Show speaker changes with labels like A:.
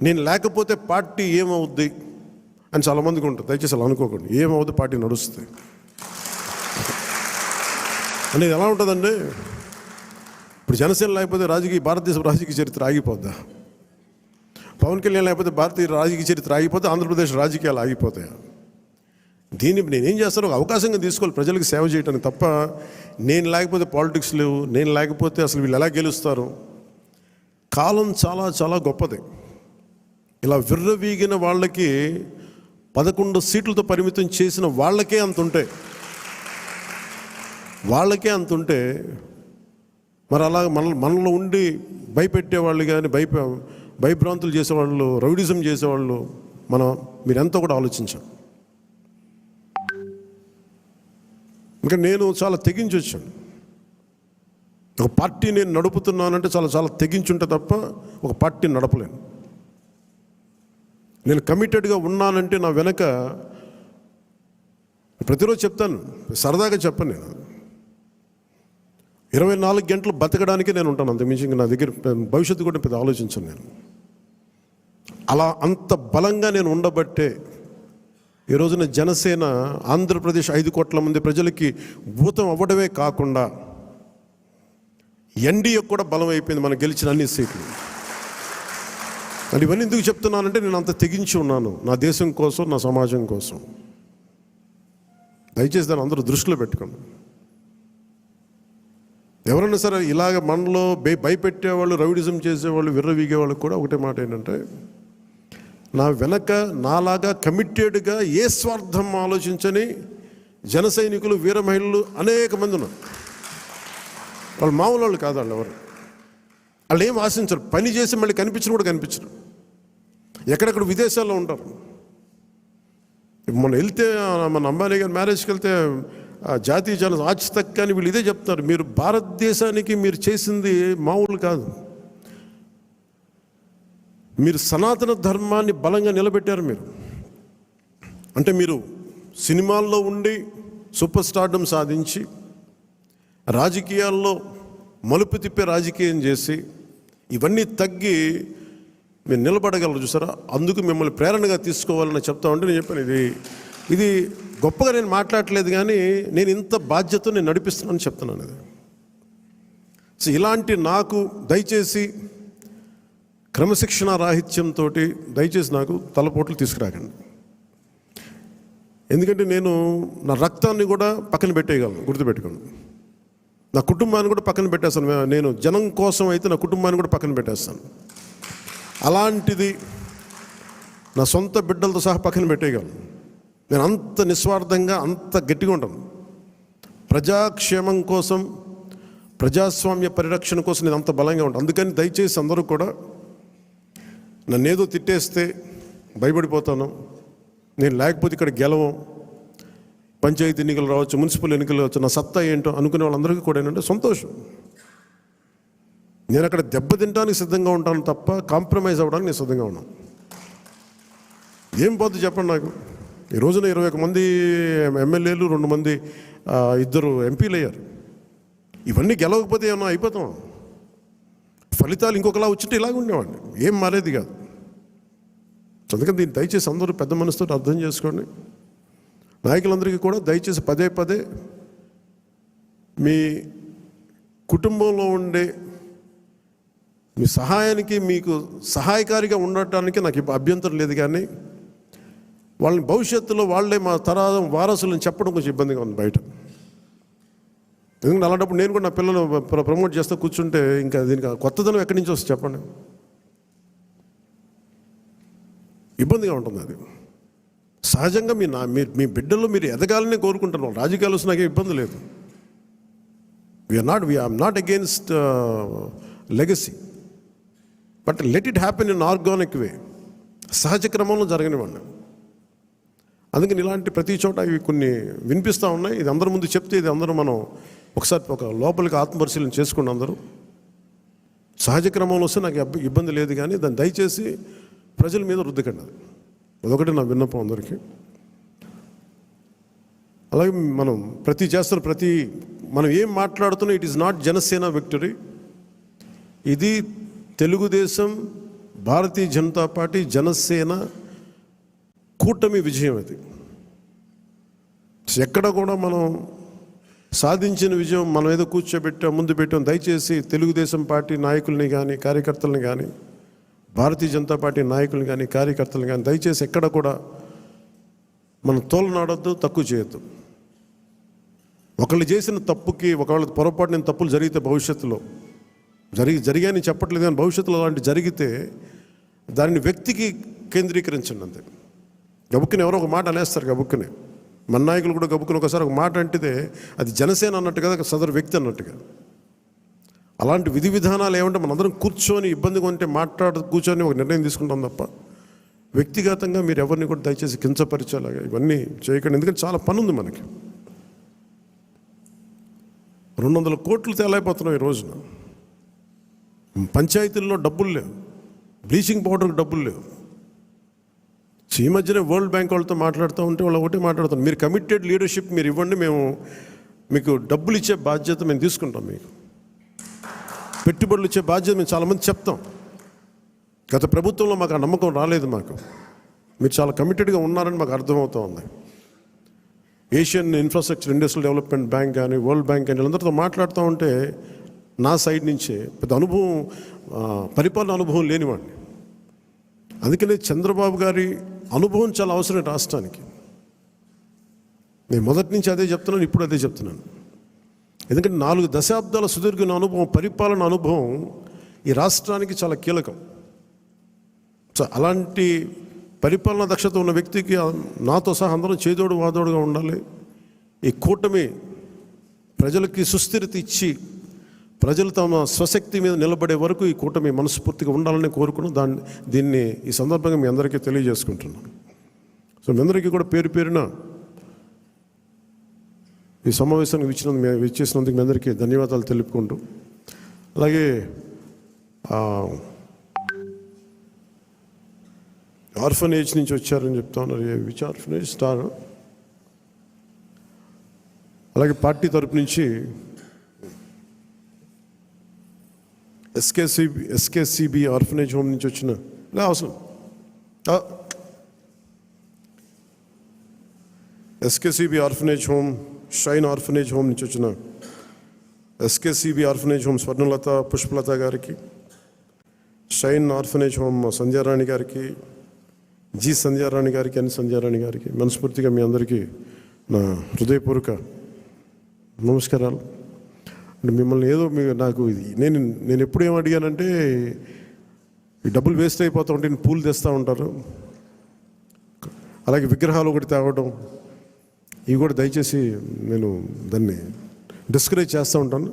A: నేను లేకపోతే పార్టీ ఏమవుద్ది అని చాలామందికి ఉంటుంది. దయచేసి అలా అనుకోకండి. ఏమవుద్ది, పార్టీ నడుస్తుంది అనేది ఎలా ఉంటుందండి? ఇప్పుడు జనసేన లేకపోతే భారతదేశ రాజకీయ చరిత్ర ఆగిపోద్దా? పవన్ కళ్యాణ్ లేకపోతే భారతీయ రాజకీయ చరిత్ర ఆగిపోతే ఆంధ్రప్రదేశ్ రాజకీయాలు ఆగిపోతాయా? దీన్ని నేనేం చేస్తాను, ఒక అవకాశంగా తీసుకోవాలి ప్రజలకు సేవ చేయడానికి తప్ప నేను లేకపోతే పాలిటిక్స్ లేవు, నేను లేకపోతే అసలు వీళ్ళు ఎలా గెలుస్తారు. కాలం చాలా చాలా గొప్పది. ఇలా విర్రవీగిన వాళ్ళకి 11 సీట్లతో పరిమితం చేసిన వాళ్ళకే అంత ఉంటే మరి అలా మనలో ఉండి భయపెట్టేవాళ్ళు కానీ భయభ్రాంతులు చేసేవాళ్ళు, రౌడిజం చేసేవాళ్ళు మీరెంతో కూడా ఆలోచించాం. ఇంకా నేను చాలా తెగించి వచ్చాను. ఒక పార్టీ నేను నడుపుతున్నానంటే చాలా చాలా తెగించుంటే తప్ప ఒక పార్టీ నడపలేను. నేను కమిటెడ్గా ఉన్నానంటే నా వెనక ప్రతిరోజు చెప్తాను, సరదాగా చెప్పను, నేను 24 గంటలు బతకడానికి నేను ఉంటాను. అంతకుమించి ఇంకా నా దగ్గర భవిష్యత్తు కూడా పెద్ద ఆలోచించను నేను. అలా అంత బలంగా నేను ఉండబట్టే ఈ రోజున జనసేన ఆంధ్రప్రదేశ్ 5 కోట్ల మంది ప్రజలకి భూతం అవ్వడమే కాకుండా ఎన్డీఏ కూడా బలం అయిపోయింది మనం గెలిచిన అన్ని సీట్లు. అంటే ఇవన్నీ ఎందుకు చెప్తున్నానంటే నేను అంత తెగించి ఉన్నాను నా దేశం కోసం, నా సమాజం కోసం. దయచేసి దాన్ని అందరూ దృష్టిలో పెట్టుకోండి. ఎవరైనా సరే ఇలాగ మనలో భయపెట్టేవాళ్ళు, రౌడిజం చేసేవాళ్ళు, విర్రవీగేవాళ్ళు కూడా ఒకటే మాట ఏంటంటే, నా వెనక నాలాగా కమిటెడ్గా ఏ స్వార్థం ఆలోచించని జన సైనికులు, వీర మహిళలు అనేక మంది ఉన్నారు. వాళ్ళు మామూలు వాళ్ళు కాదు. వాళ్ళు ఏం ఆశించరు. పని చేసి మళ్ళీ కనిపించరు కూడా కనిపించరు. ఎక్కడెక్కడ విదేశాల్లో ఉంటారు. మొన్న వెళ్తే మన అంబానీ గారి మ్యారేజ్కి వెళ్తే జాతీయ జన ఆచితక్ కానీ వీళ్ళు ఇదే చెప్తున్నారు, మీరు భారతదేశానికి మీరు చేసింది మామూలు కాదు. మీరు సనాతన ధర్మాన్ని బలంగా నిలబెట్టారు. అంటే మీరు సినిమాల్లో ఉండి సూపర్ స్టార్డమ్ సాధించి రాజకీయాల్లో మలుపు తిప్పే రాజకీయం చేసి ఇవన్నీ తగ్గి మీరు నిలబడగలరు చూసారా. అందుకు మిమ్మల్ని ప్రేరణగా తీసుకోవాలని చెప్తా ఉంటే నేను చెప్పాను, ఇది గొప్పగా నేను మాట్లాడట్లేదు కానీ నేను ఇంత బాధ్యత నేను నడిపిస్తున్నానని చెప్తున్నాను. అది సో ఇలాంటి నాకు దయచేసి క్రమశిక్షణ రాహిత్యంతో దయచేసి నాకు తలపోట్లు తీసుకురాకండి. ఎందుకంటే నేను నా రక్తాన్ని కూడా పక్కన పెట్టేయగలను, గుర్తుపెట్టుకోండి. నా కుటుంబాన్ని కూడా పక్కన పెట్టేస్తాను. నేను జనం కోసం అయితే నా కుటుంబాన్ని కూడా పక్కన పెట్టేస్తాను. అలాంటిది నా సొంత బిడ్డలతో సహా పక్కన పెట్టేయగలను. నేను అంత నిస్వార్థంగా, అంత గట్టిగా ఉంటాను. ప్రజాక్షేమం కోసం, ప్రజాస్వామ్య పరిరక్షణ కోసం నేను అంత బలంగా ఉంటాను. అందుకని దయచేసి అందరూ కూడా నన్నేదో తిట్టేస్తే భయపడిపోతాను, నేను లేకపోతే ఇక్కడ గెలవం, పంచాయతీ ఎన్నికలు రావచ్చు, మున్సిపల్ ఎన్నికలు రావచ్చు, నా సత్తా ఏంటో అనుకునే వాళ్ళందరికీ కూడా ఏంటంటే సంతోషం. నేను అక్కడ దెబ్బతింటానికి సిద్ధంగా ఉంటాను తప్ప కాంప్రమైజ్ అవ్వడానికి నేను సిద్ధంగా ఉన్నాను. ఏం పోతుంది చెప్పండి నాకు. ఈ రోజున 21 మంది ఎమ్మెల్యేలు, 2 మంది 2 ఎంపీలు అయ్యారు. ఇవన్నీ గెలవకపోతే ఏమన్నా అయిపోతాం. ఫలితాలు ఇంకొకలా వచ్చింటే ఇలాగ ఉండేవాడిని, ఏం మారేది కాదు. అందుకని దీన్ని దయచేసి అందరూ పెద్ద మనసుతో అర్థం చేసుకోండి. నాయకులందరికీ కూడా దయచేసి పదే మీ కుటుంబంలో ఉండే మీ సహాయానికి, మీకు సహాయకారిగా ఉండటానికి నాకు అభ్యంతరం లేదు. కానీ వాళ్ళని భవిష్యత్తులో వాళ్ళే మా తరం వారసులను చెప్పడం కొంచెం ఇబ్బందిగా ఉంది బయట. ఎందుకంటే అలాంటప్పుడు నేను కూడా నా పిల్లలు ప్రమోట్ చేస్తూ కూర్చుంటే ఇంకా దీనికి కొత్తదనం ఎక్కడి నుంచి వస్తుంది చెప్పండి. ఇబ్బందిగా ఉంటుంది. అది సహజంగా మీ బిడ్డలు మీరు ఎదగాలని కోరుకుంటున్నాం. రాజకీయాలు వస్తే నాకే ఇబ్బంది లేదు. I'm not against legacy, but let it happen in organic way. సహజ క్రమంలో జరగనివ్వండి. అందుకని ఇలాంటి ప్రతి చోట ఇవి కొన్ని వినిపిస్తూ ఉన్నాయి. ఇది అందరి ముందు చెప్తే ఇది అందరూ మనం ఒకసారి ఒక లోపలికి ఆత్మపరిశీలన చేసుకోండి. అందరూ సహజ క్రమంలో వస్తే నాకు ఇబ్బంది లేదు, కానీ దాన్ని దయచేసి ప్రజల మీద రుద్దకండి. అదొకటి నా విన్నపం అందరికీ. అలాగే మనం మనం ఏం మాట్లాడుతున్నా it is not Janasena victory. ఇది తెలుగుదేశం, భారతీయ జనతా పార్టీ జనసేన కూటమి విజయం అది. ఎక్కడ కూడా మనం సాధించిన విజయం మనం ఏదో కూర్చోబెట్టాం, ముందు పెట్టాం. దయచేసి తెలుగుదేశం పార్టీ నాయకుల్ని కానీ కార్యకర్తలను కానీ, భారతీయ జనతా పార్టీ నాయకుల్ని కానీ కార్యకర్తలను కానీ దయచేసి ఎక్కడ కూడా మనం తోలనాడొద్దు, తక్కువ చేయొద్దు. ఒకళ్ళు చేసిన తప్పుకి, ఒకవేళ పొరపాటు నేను తప్పులు జరిగితే భవిష్యత్తులో జరిగాయని చెప్పట్లేదు, కానీ భవిష్యత్తులో అలాంటి జరిగితే దానిని వ్యక్తికి కేంద్రీకరించండి అంతే. గబుక్కుని ఎవరో ఒక మాట అనేస్తారు, గబుక్కుని మన నాయకులు కూడా గబుక్కుని ఒకసారి ఒక మాట అంటితే అది జనసేన అన్నట్టుగా, సదరు వ్యక్తి అన్నట్టుగా. అలాంటి విధి విధానాలు ఏమంటే మనందరం కూర్చొని ఇబ్బందిగా ఉంటే కూర్చొని ఒక నిర్ణయం తీసుకుంటాం తప్ప వ్యక్తిగతంగా మీరు ఎవరిని కూడా దయచేసి కించపరిచేలాగా ఇవన్నీ చేయకండి. ఎందుకంటే చాలా పని ఉంది మనకి. 200 కోట్లు తేలైపోతున్నాం ఈ రోజున. పంచాయతీల్లో డబ్బులు లేవు, బ్లీచింగ్ పౌడర్కి డబ్బులు లేవు. ఈ మధ్యనే వరల్డ్ బ్యాంక్ వాళ్ళతో మాట్లాడుతూ ఉంటే వాళ్ళు ఒకటే మాట్లాడుతాం, మీరు కమిటెడ్ లీడర్షిప్ మీరు ఇవ్వండి, మేము మీకు డబ్బులు ఇచ్చే బాధ్యత మేము తీసుకుంటాం, మీకు పెట్టుబడులు ఇచ్చే బాధ్యత మేము చాలామంది చెప్తాం. గత ప్రభుత్వంలో మాకు ఆ నమ్మకం రాలేదు. మీరు చాలా కమిటెడ్గా ఉన్నారని మాకు అర్థమవుతూ ఉంది. Asian infrastructure industrial development bank కానీ వరల్డ్ బ్యాంక్ కానీ వీళ్ళందరితో మాట్లాడుతూ ఉంటే నా సైడ్ నుంచే పెద్ద అనుభవం, పరిపాలన అనుభవం లేనివాడిని. అందుకనే చంద్రబాబు గారి అనుభవం చాలా అవసరం రాష్ట్రానికి. నేను మొదటి నుంచి అదే చెప్తున్నాను, ఇప్పుడు అదే చెప్తున్నాను. ఎందుకంటే 4 దశాబ్దాల సుదీర్ఘ అనుభవం, పరిపాలన అనుభవం ఈ రాష్ట్రానికి చాలా కీలకం. సో అలాంటి పరిపాలనా దక్షత ఉన్న వ్యక్తికి నాతో సహా అందరం చేదోడు వాదోడుగా ఉండాలి. ఈ కూటమి ప్రజలకి సుస్థిరత ఇచ్చి ప్రజలు తమ స్వశక్తి మీద నిలబడే వరకు ఈ కూటమి మనస్ఫూర్తిగా ఉండాలని కోరుకున్నాం. దీన్ని ఈ సందర్భంగా మీ అందరికీ తెలియజేసుకుంటున్నాను. సో మీ అందరికీ కూడా పేరు పేరున ఈ సమావేశానికి ఇచ్చేసినందుకు మీ అందరికీ ధన్యవాదాలు తెలుపుకుంటూ, అలాగే ఆర్ఫనేజ్ నుంచి వచ్చారని చెప్తా ఉన్నారు. Which orphanage star. అలాగే పార్టీ తరపు నుంచి ఎస్కేసిబి ఆర్ఫనేజ్ హోమ్ నుంచి వచ్చిన అవసరం SKCB orphanage home, shine orphanage home నుంచి వచ్చిన SKCB orphanage home Swarnalatha Pushpalatha గారికి, షైన్ ఆర్ఫనేజ్ హోమ్ సంధ్యారాణి గారికి, జి సంధ్యారాణి గారికి, ఎన్ సంధ్యారాణి గారికి మనస్ఫూర్తిగా మీ అందరికీ నా హృదయపూర్వక నమస్కారాలు. అంటే మిమ్మల్ని ఏదో నాకు నేను ఎప్పుడు ఏం అడిగానంటే, ఈ డబ్బులు వేస్ట్ అయిపోతూ ఉంటే పూలు తెస్తూ ఉంటారు, అలాగే విగ్రహాలు ఒకటి తేవడం, ఇవి కూడా దయచేసి నేను దాన్ని డిస్కరేజ్ చేస్తూ ఉంటాను.